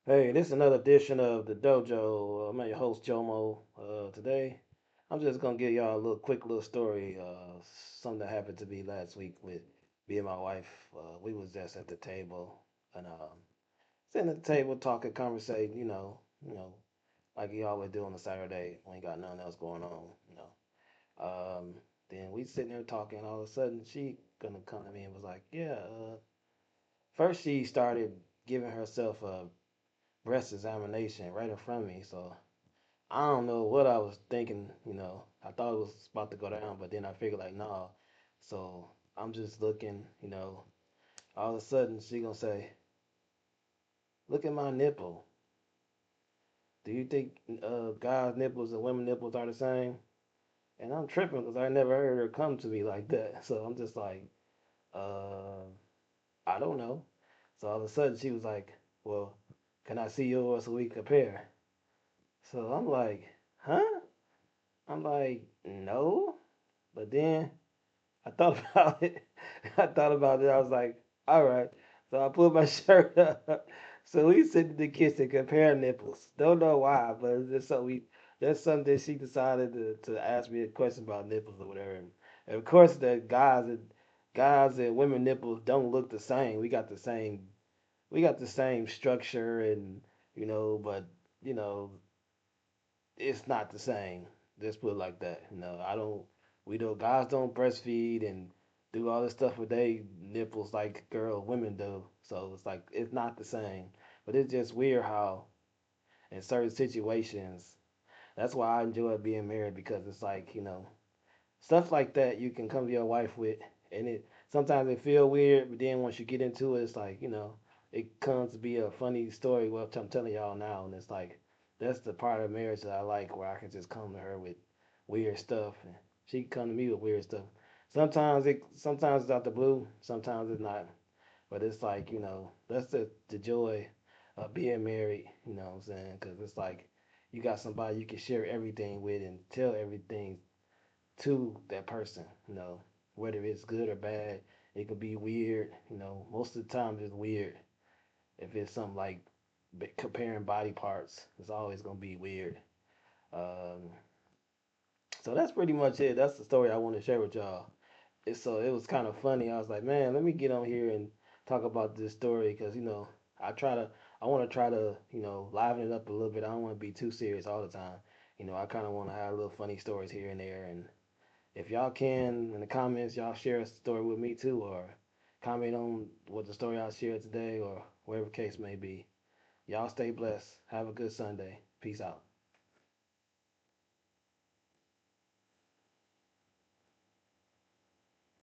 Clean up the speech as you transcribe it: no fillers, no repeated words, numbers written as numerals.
Hey, this is another edition of the Dojo. I'm your host Jomo. Today, I'm just gonna give y'all a quick little story. Something that happened to me last week with me and my wife. We was just at the table and sitting at the table talking, conversating. Like you always do on a Saturday when you got nothing else going on. Then we sitting there talking. All of a sudden, she gonna come to me and was like, "Yeah." First, she started giving herself a breast examination right in front of me. So I don't know what I was thinking. I thought it was about to go down, but then I figured like, nah. So I'm just looking. All of a sudden she gonna say, "Look at my nipple. Do you think guys' nipples and women nipples are the same?" And I'm tripping because I never heard her come to me like that. So I'm just like, uh, I don't know. So all of a sudden she was like, "Well, can I see yours so we compare?" So I'm like, "Huh?" I'm like, "No." But then I thought about it. I thought about it. I was like, all right. So I put my shirt up. So we sit in the kitchen, compare nipples. Don't know why, but it's just so we that's something that she decided to ask me a question about nipples or whatever. And of course that guys and women nipples don't look the same. We got the same structure and but you know, it's not the same. Let's put it like that. I don't. We don't. Guys don't breastfeed and do all this stuff with their nipples like women do. So it's like it's not the same. But it's just weird how in certain situations. That's why I enjoy being married because it's like stuff like that you can come to your wife with, and it sometimes it feel weird, but then once you get into it, it's like it comes to be a funny story. What I'm telling y'all now, and it's like that's the part of marriage that I like, where I can just come to her with weird stuff, and she can come to me with weird stuff. Sometimes it's out the blue, sometimes it's not, but it's like that's the joy of being married. You know what I'm saying? Because it's like you got somebody you can share everything with and tell everything to that person, whether it's good or bad. It could be weird, most of the time it's weird. If it's something like comparing body parts, it's always gonna be weird. Um, so that's pretty much it. That's the story I want to share with y'all. So it was kind of funny. I was like, man, let me get on here and talk about this story because I try to, I want to try to liven it up a little bit. I don't want to be too serious all the time. I kind of want to have little funny stories here and there. And if y'all can in the comments, y'all share a story with me too, or comment on what the story I shared today, or whatever case may be. Y'all stay blessed. Have a good Sunday. Peace out.